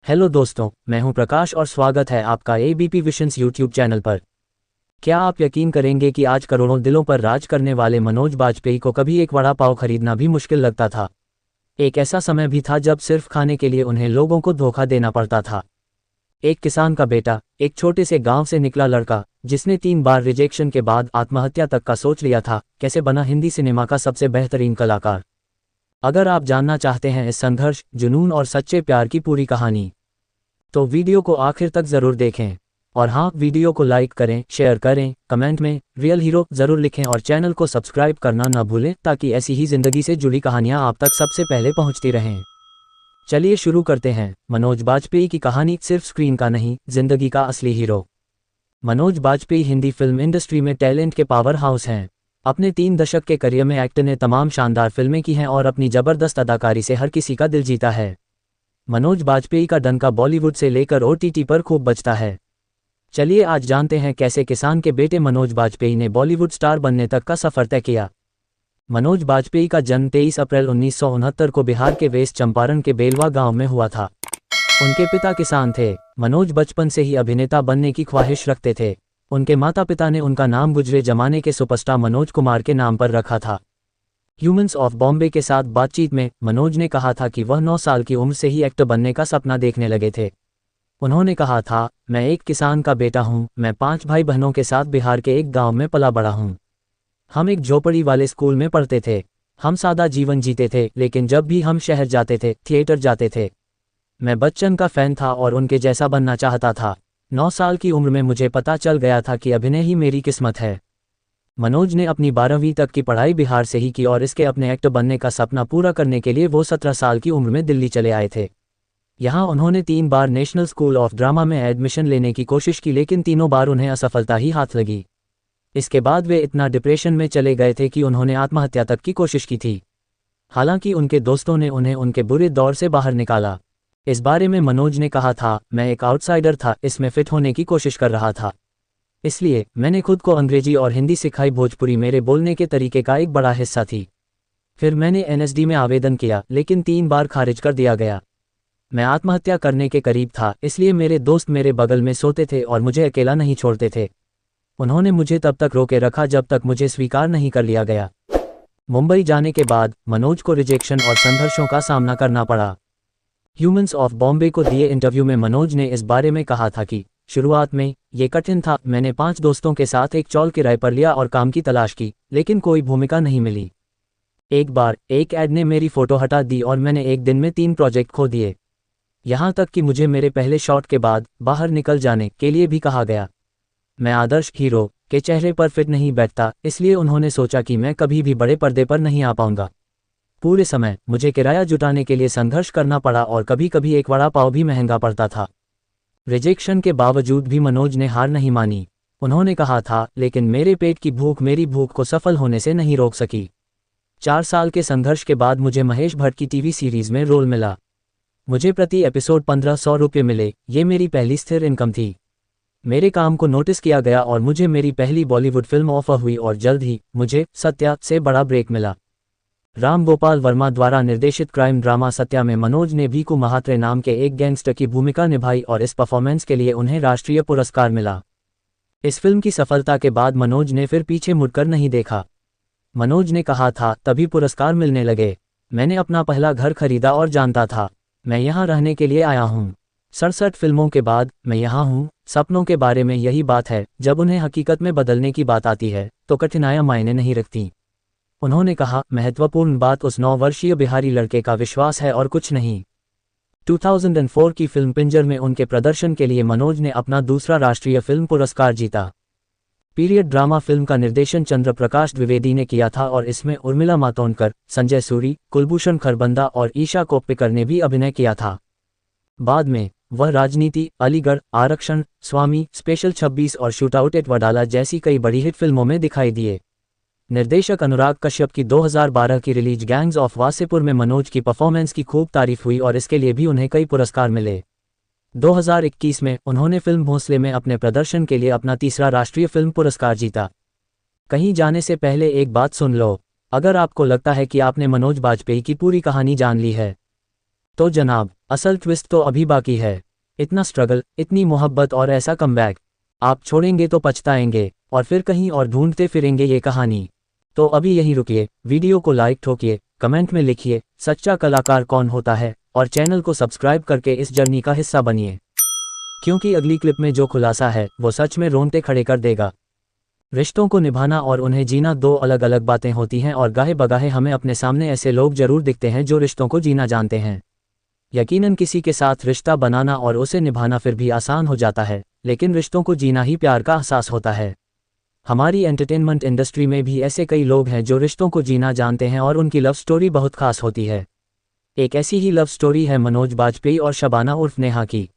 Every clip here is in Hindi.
हेलो दोस्तों, मैं हूं प्रकाश और स्वागत है आपका एबीपी विशंस यूट्यूब चैनल पर। क्या आप यकीन करेंगे कि आज करोड़ों दिलों पर राज करने वाले मनोज बाजपेयी को कभी एक वड़ा पाव खरीदना भी मुश्किल लगता था। एक ऐसा समय भी था जब सिर्फ खाने के लिए उन्हें लोगों को धोखा देना पड़ता था। एक किसान का बेटा, एक छोटे से गांव से निकला लड़का, जिसने 3 बार रिजेक्शन के बाद आत्महत्या तक का सोच लिया था, कैसे बना हिंदी सिनेमा का सबसे बेहतरीन कलाकार। अगर आप जानना चाहते हैं इस संघर्ष, जुनून और सच्चे प्यार की पूरी कहानी, तो वीडियो को आखिर तक ज़रूर देखें। और हाँ, वीडियो को लाइक करें, शेयर करें, कमेंट में रियल हीरो ज़रूर लिखें और चैनल को सब्सक्राइब करना न भूलें ताकि ऐसी ही ज़िंदगी से जुड़ी कहानियाँ आप तक सबसे पहले पहुँचती रहें। चलिए शुरू करते हैं। मनोज बाजपेयी की कहानी सिर्फ स्क्रीन का नहीं, जिंदगी का असली hero. Manoj Bajpayee Hindi film industry में टैलेंट के पावर हाउस हैं। अपने 3 दशक के करियर में एक्टर ने तमाम शानदार फिल्में की हैं और अपनी ज़बरदस्त अदाकारी से हर किसी का दिल जीता है। मनोज बाजपेयी का डंका बॉलीवुड से लेकर ओटीटी पर खूब बजता है। चलिए आज जानते हैं कैसे किसान के बेटे मनोज बाजपेयी ने बॉलीवुड स्टार बनने तक का सफ़र तय किया। मनोज बाजपेयी का जन्म 23 अप्रैल 1969 को बिहार के वेस्ट चंपारण के बेलवा गांव में हुआ था। उनके पिता किसान थे। मनोज बचपन से ही अभिनेता बनने की ख्वाहिश रखते थे। उनके माता पिता ने उनका नाम गुजरे जमाने के सुपरस्टार मनोज कुमार के नाम पर रखा था। ह्यूमंस ऑफ बॉम्बे के साथ बातचीत में मनोज ने कहा था कि वह 9 साल की उम्र से ही एक्टर बनने का सपना देखने लगे थे। उन्होंने कहा था, मैं एक किसान का बेटा हूं, मैं 5 भाई बहनों के साथ बिहार के एक गांव में पला बड़ा हूं। हम एक झोपड़ी वाले स्कूल में पढ़ते थे। हम सादा जीवन जीते थे, लेकिन जब भी हम शहर जाते थे, थिएटर जाते थे। मैं बच्चन का फैन था और उनके जैसा बनना चाहता था। 9 साल की उम्र में मुझे पता चल गया था कि अभिनय ही मेरी किस्मत है। मनोज ने अपनी 12वीं तक की पढ़ाई बिहार से ही की और इसके अपने एक्टर बनने का सपना पूरा करने के लिए वो 17 साल की उम्र में दिल्ली चले आए थे। यहाँ उन्होंने 3 बार नेशनल स्कूल ऑफ ड्रामा में एडमिशन लेने की कोशिश की, लेकिन तीनों बार उन्हें असफलता ही हाथ लगी। इसके बाद वे इतना डिप्रेशन में चले गए थे कि उन्होंने आत्महत्या तक की कोशिश की थी। हालांकि उनके दोस्तों ने उन्हें उनके बुरे दौर से बाहर निकाला। इस बारे में मनोज ने कहा था, मैं एक आउटसाइडर था, इसमें फिट होने की कोशिश कर रहा था। इसलिए मैंने खुद को अंग्रेजी और हिंदी सिखाई। भोजपुरी मेरे बोलने के तरीके का एक बड़ा हिस्सा थी। फिर मैंने एनएसडी में आवेदन किया, लेकिन 3 बार खारिज कर दिया गया। मैं आत्महत्या करने के करीब था, इसलिए मेरे दोस्त मेरे बगल में सोते थे और मुझे अकेला नहीं छोड़ते थे। उन्होंने मुझे तब तक रोके रखा जब तक मुझे स्वीकार नहीं कर लिया गया। मुंबई जाने के बाद मनोज को रिजेक्शन और संघर्षों का सामना करना पड़ा। ह्यूमंस ऑफ बॉम्बे को दिए इंटरव्यू में मनोज ने इस बारे में कहा था कि शुरुआत में ये कठिन था। मैंने 5 दोस्तों के साथ एक चॉल किराए पर लिया और काम की तलाश की, लेकिन कोई भूमिका नहीं मिली। एक बार एक ऐड ने मेरी फोटो हटा दी और मैंने एक दिन में 3 प्रोजेक्ट खो दिए। यहाँ तक कि मुझे मेरे पहले शॉट के बाद बाहर निकल जाने के लिए भी कहा गया। मैं आदर्श हीरो के चेहरे पर फिट नहीं बैठता, इसलिए उन्होंने सोचा कि मैं कभी भी बड़े पर्दे पर नहीं आ पाऊंगा। पूरे समय मुझे किराया जुटाने के लिए संघर्ष करना पड़ा और कभी कभी एक वड़ा पाव भी महंगा पड़ता था। रिजेक्शन के बावजूद भी मनोज ने हार नहीं मानी। उन्होंने कहा था, लेकिन मेरे पेट की भूख मेरी भूख को सफल होने से नहीं रोक सकी। 4 साल के संघर्ष के बाद मुझे महेश भट्ट की टीवी सीरीज में रोल मिला। मुझे प्रति एपिसोड 1500 रुपये मिले। ये मेरी पहली स्थिर इनकम थी। मेरे काम को नोटिस किया गया और मुझे मेरी पहली बॉलीवुड फिल्म ऑफर हुई और जल्द ही मुझे सत्या से बड़ा ब्रेक मिला। राम गोपाल वर्मा द्वारा निर्देशित क्राइम ड्रामा सत्या में मनोज ने भीकू महात्रे नाम के एक गैंगस्टर की भूमिका निभाई और इस परफॉर्मेंस के लिए उन्हें राष्ट्रीय पुरस्कार मिला। इस फिल्म की सफलता के बाद मनोज ने फिर पीछे मुड़कर नहीं देखा। मनोज ने कहा था, तभी पुरस्कार मिलने लगे। मैंने अपना पहला घर खरीदा और जानता था, मैं यहाँ रहने के लिए आया हूँ। 67 फिल्मों के बाद मैं यहाँ हूँ। सपनों के बारे में यही बात है, जब उन्हें हकीकत में बदलने की बात आती है तो कठिनाइयाँ मायने नहीं रखती। उन्होंने कहा, महत्वपूर्ण बात उस 9 वर्षीय बिहारी लड़के का विश्वास है और कुछ नहीं। 2004 की फिल्म पिंजर में उनके प्रदर्शन के लिए मनोज ने अपना दूसरा राष्ट्रीय फिल्म पुरस्कार जीता। पीरियड ड्रामा फिल्म का निर्देशन चंद्र प्रकाश द्विवेदी ने किया था और इसमें उर्मिला मातोंडकर, संजय सूरी, कुलभूषण खरबंदा और ईशा कोप्पिकर ने भी अभिनय किया था। बाद में वह राजनीति, अलीगढ़, आरक्षण, स्वामी, स्पेशल 26 और शूटआउट एट वडाला जैसी कई बड़ी हिट फिल्मों में दिखाई दिए। निर्देशक अनुराग कश्यप की 2012 की रिलीज गैंग्स ऑफ वासेपुर में मनोज की परफॉर्मेंस की खूब तारीफ हुई और इसके लिए भी उन्हें कई पुरस्कार मिले। 2021 में उन्होंने फिल्म भोंसले में अपने प्रदर्शन के लिए अपना तीसरा राष्ट्रीय फिल्म पुरस्कार जीता। कहीं जाने से पहले एक बात सुन लो, अगर आपको लगता है कि आपने मनोज बाजपेयी की पूरी कहानी जान ली है, तो जनाब, असल ट्विस्ट तो अभी बाकी है। इतना स्ट्रगल, इतनी मोहब्बत और ऐसा कमबैक। आप छोड़ेंगे तो पछताएंगे और फिर कहीं और ढूंढते फिरेंगे ये कहानी। तो अभी यहीं रुकिए, वीडियो को लाइक ठोकिए, कमेंट में लिखिए सच्चा कलाकार कौन होता है और चैनल को सब्सक्राइब करके इस जर्नी का हिस्सा बनिए, क्योंकि अगली क्लिप में जो खुलासा है वो सच में रोंगटे खड़े कर देगा। रिश्तों को निभाना और उन्हें जीना दो अलग अलग बातें होती हैं और गाहे बगाहे हमें अपने सामने ऐसे लोग जरूर दिखते हैं जो रिश्तों को जीना जानते हैं। यकीनन किसी के साथ रिश्ता बनाना और उसे निभाना फिर भी आसान हो जाता है, लेकिन रिश्तों को जीना ही प्यार का एहसास होता है। हमारी एंटरटेनमेंट इंडस्ट्री में भी ऐसे कई लोग हैं जो रिश्तों को जीना जानते हैं और उनकी लव स्टोरी बहुत खास होती है। एक ऐसी ही लव स्टोरी है मनोज बाजपेयी और शबाना उर्फ नेहा की।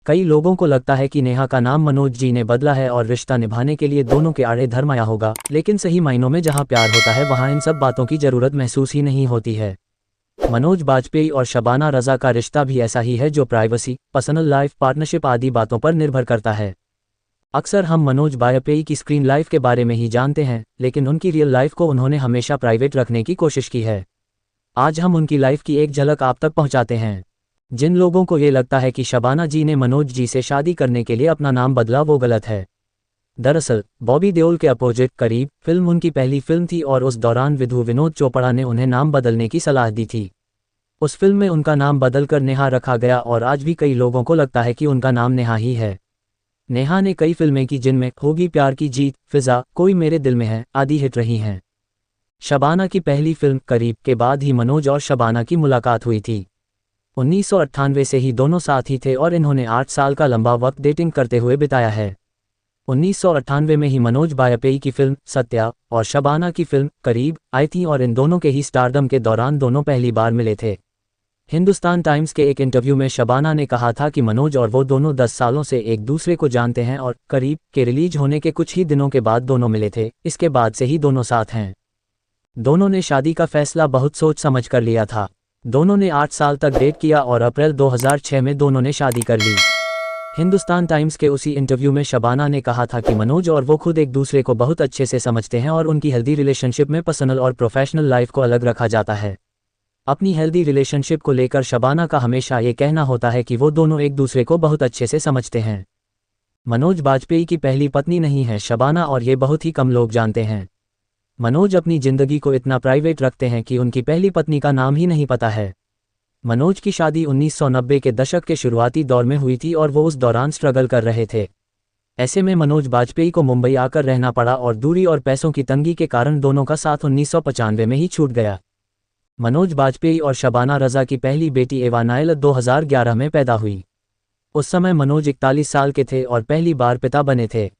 कई लोगों को लगता है कि नेहा का नाम मनोज जी ने बदला है और रिश्ता निभाने के लिए दोनों के आड़े धर्म आया होगा, लेकिन सही मायनों में जहां प्यार होता है वहां इन सब बातों की जरूरत महसूस ही नहीं होती है। मनोज बाजपेयी और शबाना रजा का रिश्ता भी ऐसा ही है जो प्राइवेसी, पर्सनल लाइफ, पार्टनरशिप आदि बातों पर निर्भर करता है। अक्सर हम मनोज बाजपेयी की स्क्रीन लाइफ के बारे में ही जानते हैं, लेकिन उनकी रियल लाइफ को उन्होंने हमेशा प्राइवेट रखने की कोशिश की है। आज हम उनकी लाइफ की एक झलक आप तक पहुंचाते हैं। जिन लोगों को ये लगता है कि शबाना जी ने मनोज जी से शादी करने के लिए अपना नाम बदला, वो गलत है। दरअसल बॉबी देओल के अपोजिट करीब फिल्म उनकी पहली फिल्म थी और उस दौरान विधु विनोद चोपड़ा ने उन्हें नाम बदलने की सलाह दी थी। उस फिल्म में उनका नाम बदलकर नेहा रखा गया और आज भी कई लोगों को लगता है कि उनका नाम नेहा ही है। नेहा ने कई फिल्में की जिनमें होगी प्यार की जीत, फिजा, कोई मेरे दिल में है आदि हिट रही हैं। शबाना की पहली फिल्म करीब के बाद ही मनोज और शबाना की मुलाकात हुई थी। 1998 से ही दोनों साथ ही थे और इन्होंने 8 साल का लंबा वक्त डेटिंग करते हुए बिताया है। 1998 में ही मनोज बाजपेयी की फिल्म सत्या और शबाना की फिल्म करीब आई थी और इन दोनों के ही स्टारडम के दौरान दोनों पहली बार मिले थे। हिंदुस्तान टाइम्स के एक इंटरव्यू में शबाना ने कहा था कि मनोज और वो दोनों 10 सालों से एक दूसरे को जानते हैं और करीब के रिलीज होने के कुछ ही दिनों के बाद दोनों मिले थे। इसके बाद से ही दोनों साथ हैं। दोनों ने शादी का फैसला बहुत सोच समझ कर लिया था। दोनों ने 8 साल तक डेट किया और अप्रैल 2006 में दोनों ने शादी कर ली। हिंदुस्तान टाइम्स के उसी इंटरव्यू में शबाना ने कहा था कि मनोज और वो खुद एक दूसरे को बहुत अच्छे से समझते हैं और उनकी हेल्दी रिलेशनशिप में पर्सनल और प्रोफेशनल लाइफ को अलग रखा जाता है। अपनी हेल्दी रिलेशनशिप को लेकर शबाना का हमेशा ये कहना होता है कि वो दोनों एक दूसरे को बहुत अच्छे से समझते हैं। मनोज बाजपेयी की पहली पत्नी नहीं है शबाना और ये बहुत ही कम लोग जानते हैं। मनोज अपनी जिंदगी को इतना प्राइवेट रखते हैं कि उनकी पहली पत्नी का नाम ही नहीं पता है। मनोज की शादी 1990 के दशक के शुरुआती दौर में हुई थी और वो उस दौरान स्ट्रगल कर रहे थे। ऐसे में मनोज बाजपेयी को मुंबई आकर रहना पड़ा और दूरी और पैसों की तंगी के कारण दोनों का साथ 1995 में ही छूट गया। मनोज बाजपेयी और शबाना रजा की पहली बेटी एवा नायल 2011 में पैदा हुई। उस समय मनोज 41 साल के थे और पहली बार पिता बने थे।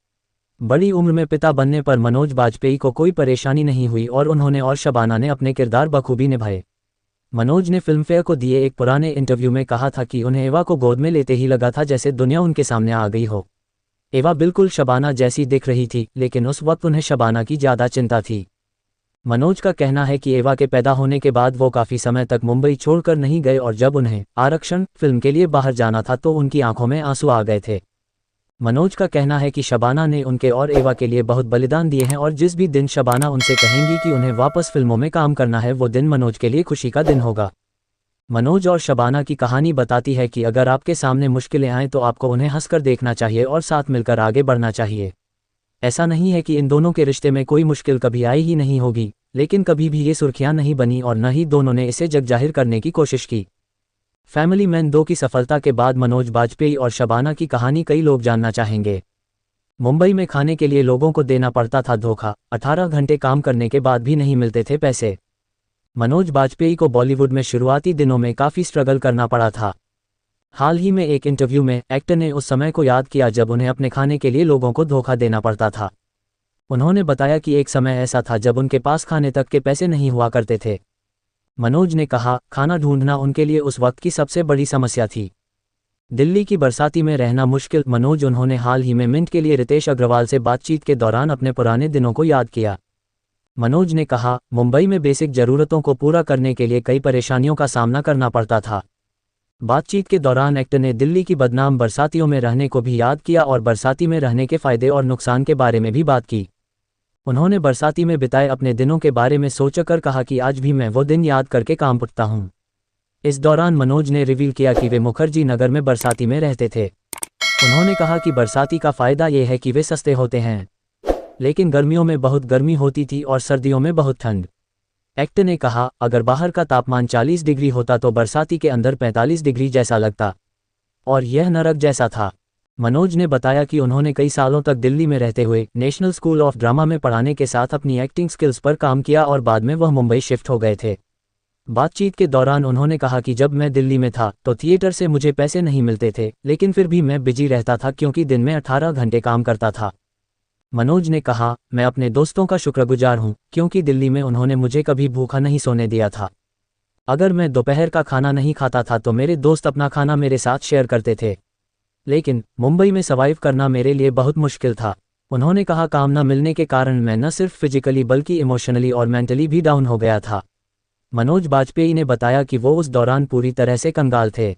बड़ी उम्र में पिता बनने पर मनोज बाजपेयी को कोई परेशानी नहीं हुई और उन्होंने और शबाना ने अपने किरदार बखूबी निभाए। मनोज ने फिल्मफेयर को दिए एक पुराने इंटरव्यू में कहा था कि उन्हें एवा को गोद में लेते ही लगा था जैसे दुनिया उनके सामने आ गई हो। एवा बिल्कुल शबाना जैसी दिख रही थी, लेकिन उस वक्त उन्हें शबाना की ज़्यादा चिंता थी। मनोज का कहना है कि एवा के पैदा होने के बाद वो काफ़ी समय तक मुंबई छोड़कर नहीं गए और जब उन्हें आरक्षण फिल्म के लिए बाहर जाना था तो उनकी आंखों में आंसू आ गए थे। मनोज का कहना है कि शबाना ने उनके और एवा के लिए बहुत बलिदान दिए हैं और जिस भी दिन शबाना उनसे कहेंगी कि उन्हें वापस फिल्मों में काम करना है वो दिन मनोज के लिए खुशी का दिन होगा। मनोज और शबाना की कहानी बताती है कि अगर आपके सामने मुश्किलें आएँ तो आपको उन्हें हंसकर देखना चाहिए और साथ मिलकर आगे बढ़ना चाहिए। ऐसा नहीं है कि इन दोनों के रिश्ते में कोई मुश्किल कभी आई ही नहीं होगी, लेकिन कभी भी ये सुर्खियां नहीं बनी और न ही दोनों ने इसे जग जाहिर करने की कोशिश की। फैमिली मैन 2 की सफलता के बाद मनोज बाजपेयी और शबाना की कहानी कई लोग जानना चाहेंगे। मुंबई में खाने के लिए लोगों को देना पड़ता था धोखा, 18 घंटे काम करने के बाद भी नहीं मिलते थे पैसे। मनोज बाजपेयी को बॉलीवुड में शुरुआती दिनों में काफ़ी स्ट्रगल करना पड़ा था। हाल ही में एक इंटरव्यू में एक्टर ने उस समय को याद किया जब उन्हें अपने खाने के लिए लोगों को धोखा देना पड़ता था। उन्होंने बताया कि एक समय ऐसा था जब उनके पास खाने तक के पैसे नहीं हुआ करते थे। मनोज ने कहा, खाना ढूंढना उनके लिए उस वक्त की सबसे बड़ी समस्या थी। दिल्ली की बरसाती में रहना मुश्किल। मनोज उन्होंने हाल ही में मिंट के लिए रितेश अग्रवाल से बातचीत के दौरान अपने पुराने दिनों को याद किया। मनोज ने कहा, मुंबई में बेसिक ज़रूरतों को पूरा करने के लिए कई परेशानियों का सामना करना पड़ता था। बातचीत के दौरान एक्टर ने दिल्ली की बदनाम बरसातियों में रहने को भी याद किया और बरसाती में रहने के फ़ायदे और नुकसान के बारे में भी बात की। उन्होंने बरसाती में बिताए अपने दिनों के बारे में सोचकर कहा कि आज भी मैं वो दिन याद करके काम उठता हूँ। इस दौरान मनोज ने रिवील किया कि वे मुखर्जी नगर में बरसाती में रहते थे। उन्होंने कहा कि बरसाती का फ़ायदा ये है कि वे सस्ते होते हैं, लेकिन गर्मियों में बहुत गर्मी होती थी और सर्दियों में बहुत ठंड। एक्टर ने कहा, अगर बाहर का तापमान 40 डिग्री होता तो बरसाती के अंदर 45 डिग्री जैसा लगता, और यह नरक जैसा था। मनोज ने बताया कि उन्होंने कई सालों तक दिल्ली में रहते हुए नेशनल स्कूल ऑफ ड्रामा में पढ़ाने के साथ अपनी एक्टिंग स्किल्स पर काम किया और बाद में वह मुंबई शिफ्ट हो गए थे। बातचीत के दौरान उन्होंने कहा कि जब मैं दिल्ली में था तो थिएटर से मुझे पैसे नहीं मिलते थे, लेकिन फिर भी मैं बिजी रहता था क्योंकि दिन में 18 घंटे काम करता था। मनोज ने कहा, मैं अपने दोस्तों का शुक्रगुजार हूं क्योंकि दिल्ली में उन्होंने मुझे कभी भूखा नहीं सोने दिया था। अगर मैं दोपहर का खाना नहीं खाता था तो मेरे दोस्त अपना खाना मेरे साथ शेयर करते थे, लेकिन मुंबई में सर्वाइव करना मेरे लिए बहुत मुश्किल था। उन्होंने कहा, काम न मिलने के कारण मैं न सिर्फ फिजिकली बल्कि इमोशनली और मेंटली भी डाउन हो गया था। मनोज बाजपेयी ने बताया कि वो उस दौरान पूरी तरह से कंगाल थे।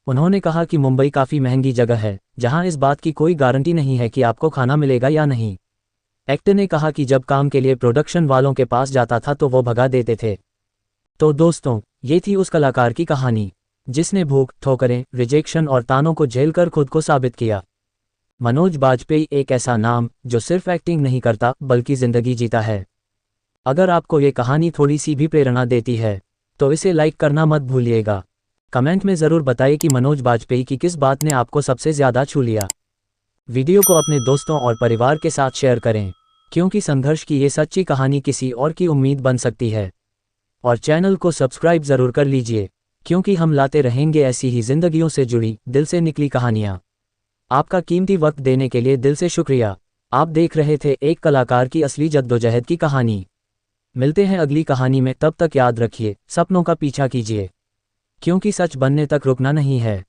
उन्होंने कहा कि मुंबई काफ़ी महंगी जगह है, जहां इस बात की कोई गारंटी नहीं है कि आपको खाना मिलेगा या नहीं। एक्टर ने कहा कि जब काम के लिए प्रोडक्शन वालों के पास जाता था तो वो भगा देते थे। तो दोस्तों, ये थी उस कलाकार की कहानी जिसने भूख, ठोकरें, रिजेक्शन और तानों को झेलकर खुद को साबित किया। मनोज बाजपेयी एक ऐसा नाम जो सिर्फ एक्टिंग नहीं करता बल्कि जिंदगी जीता है। अगर आपको ये कहानी थोड़ी सी भी प्रेरणा देती है तो इसे लाइक करना मत भूलिएगा। कमेंट में ज़रूर बताइए कि मनोज बाजपेयी की किस बात ने आपको सबसे ज़्यादा छू लिया। वीडियो को अपने दोस्तों और परिवार के साथ शेयर करें, क्योंकि संघर्ष की ये सच्ची कहानी किसी और की उम्मीद बन सकती है। और चैनल को सब्सक्राइब ज़रूर कर लीजिए, क्योंकि हम लाते रहेंगे ऐसी ही ज़िंदगियों से जुड़ी दिल से निकली कहानियाँ। आपका कीमती वक्त देने के लिए दिल से शुक्रिया। आप देख रहे थे एक कलाकार की असली जद्दोजहद की कहानी। मिलते हैं अगली कहानी में, तब तक याद रखिए, सपनों का पीछा कीजिए, क्योंकि सच बनने तक रुकना नहीं है।